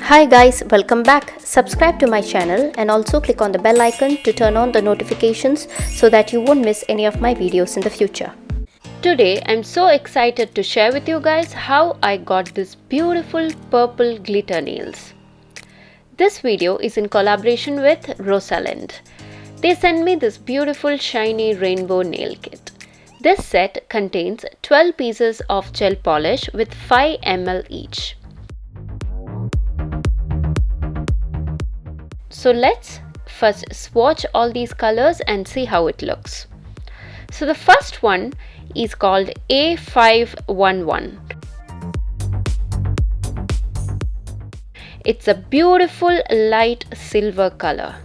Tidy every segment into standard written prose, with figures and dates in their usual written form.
Hi guys, welcome back. Subscribe to my channel and also click on the bell icon to turn on the notifications so that you won't miss any of my videos in the future. Today I'm so excited to share with you guys how I got this beautiful purple glitter nails. This video is in collaboration with Rosalind. They sent me this beautiful shiny rainbow nail kit. This set contains 12 pieces of gel polish with 5 ml each. So let's first swatch all these colors and see how it looks. So the first one is called A511. It's a beautiful light silver color.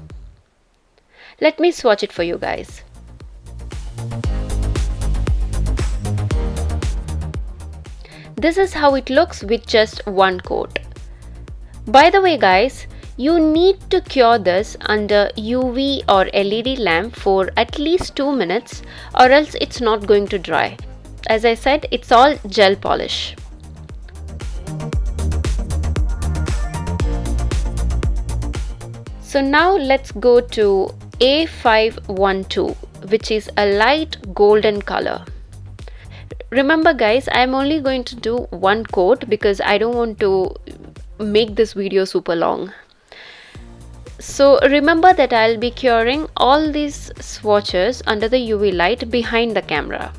Let me swatch it for you guys. This is how it looks with just one coat. By the way guys, you need to cure this under UV or LED lamp for at least 2 minutes or else it's not going to dry. As I said, it's all gel polish. So now let's go to A512, which is a light golden color. Remember guys, I'm only going to do one coat because I don't want to make this video super long. So remember that I'll be curing all these swatches under the UV light behind the camera.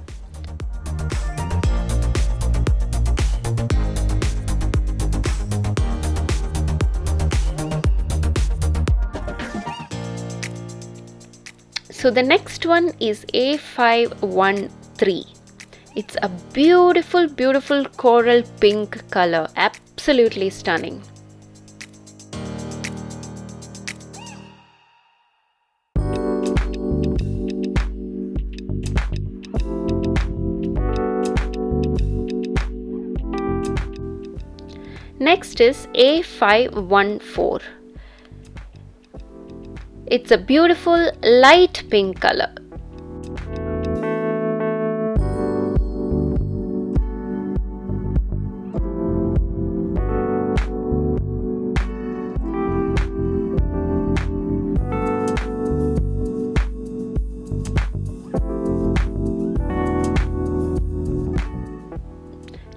So the next one is A513. It's a beautiful coral pink color, absolutely stunning. Next is A514. It's a beautiful light pink color.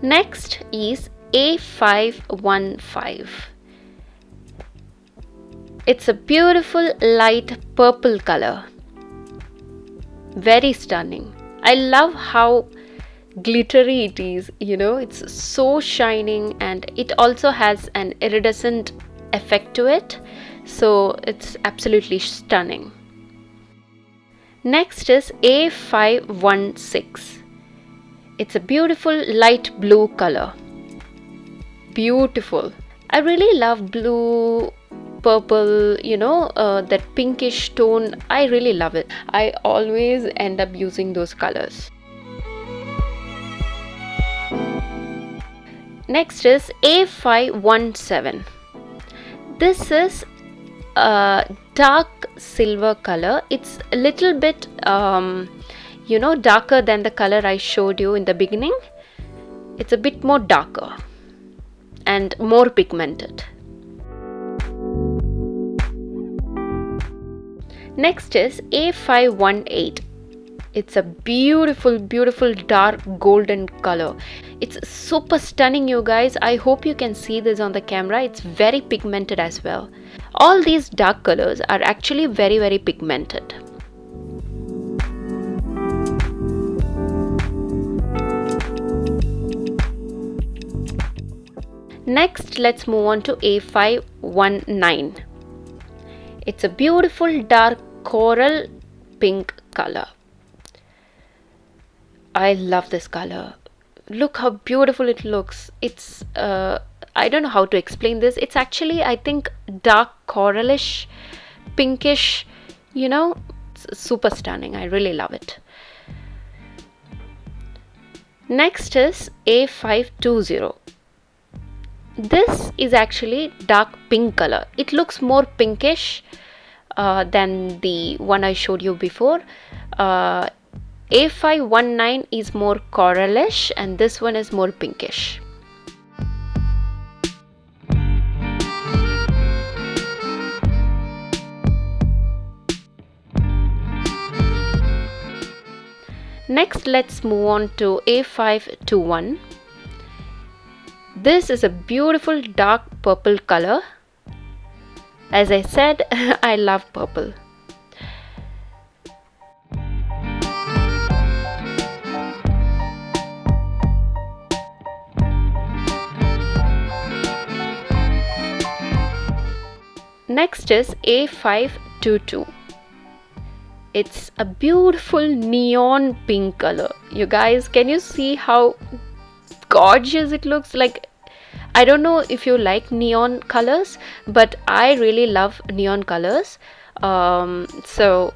Next is A515. It's a beautiful light purple color. Very stunning. I love how glittery it is, it's so shining and it also has an iridescent effect to it. So it's absolutely stunning. Next is A516. It's a beautiful light blue color. Beautiful. I really love blue, purple, that pinkish tone. I really love it. I always end up using those colors. Next is A517. This is a dark silver color. It's a little bit darker than the color I showed you in the beginning. It's a bit more darker and more pigmented. Next is A518. It's a beautiful dark golden color. It's super stunning, you guys. I hope you can see this on the camera. It's very pigmented as well. All these dark colors are actually very pigmented. Next, let's move on to A519. It's a beautiful dark coral pink color. I love this color. Look how beautiful it looks. It's I don't know how to explain this. It's actually, I think, dark coralish, pinkish, it's super stunning. I really love it. Next is A520. This is actually dark pink color. It looks more pinkish than the one I showed you before. A519 is more coralish and this one is more pinkish. Next, let's move on to A521. This is a beautiful dark purple color. As I said, I love purple. Next is A522. It's a beautiful neon pink color. You guys, can you see how gorgeous it looks? Like, I don't know if you like neon colors, but I really love neon colors. So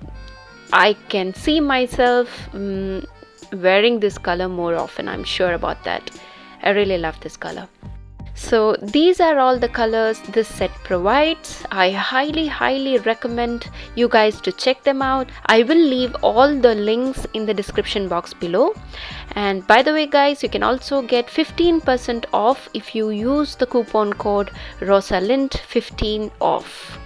I can see myself wearing this color more often. I'm sure about that. I really love this color. So these are all the colors this set provides. I highly recommend you guys to check them out. I will leave all the links in the description box below. And by the way guys, you can also get 15% off if you use the coupon code Rosalind 15 off.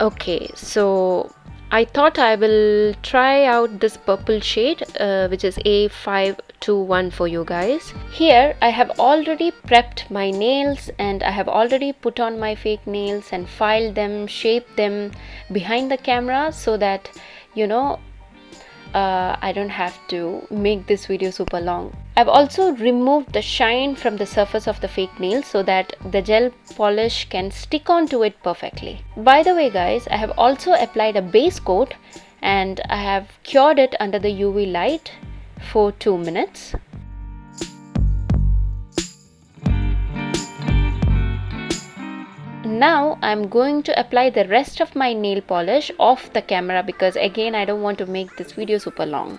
Okay, so I thought I will try out this purple shade which is A521 for you guys. Here I have already prepped my nails and I have already put on my fake nails and filed them, shaped them behind the camera so that you know I don't have to make this video super long. I've also removed the shine from the surface of the fake nail so that the gel polish can stick onto it perfectly. By the way guys, I have also applied a base coat and I have cured it under the UV light for 2 minutes. Now I'm going to apply the rest of my nail polish off the camera because again I don't want to make this video super long.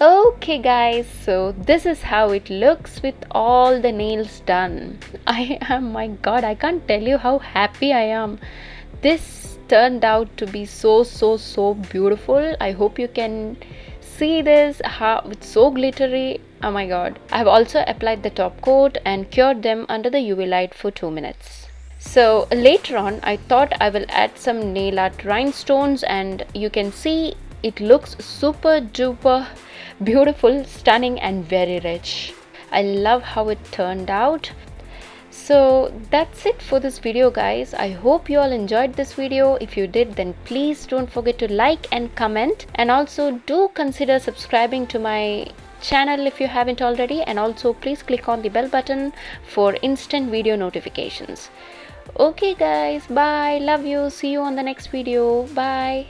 Okay guys, so this is how it looks with all the nails done. My god, I can't tell you how happy I am. This turned out to be so beautiful. I hope you can see this, how it's so glittery. Oh my god. I have also applied the top coat and cured them under the UV light for 2 minutes. So later on I thought I will add some nail art rhinestones and you can see it looks super duper beautiful, stunning and very rich. I love how it turned out. So that's it for this video guys. I hope you all enjoyed this video. If you did, then please don't forget to like and comment, and also do consider subscribing to my channel if you haven't already, and also please click on the bell button for instant video notifications. Okay guys, bye, love you, see you on the next video, bye.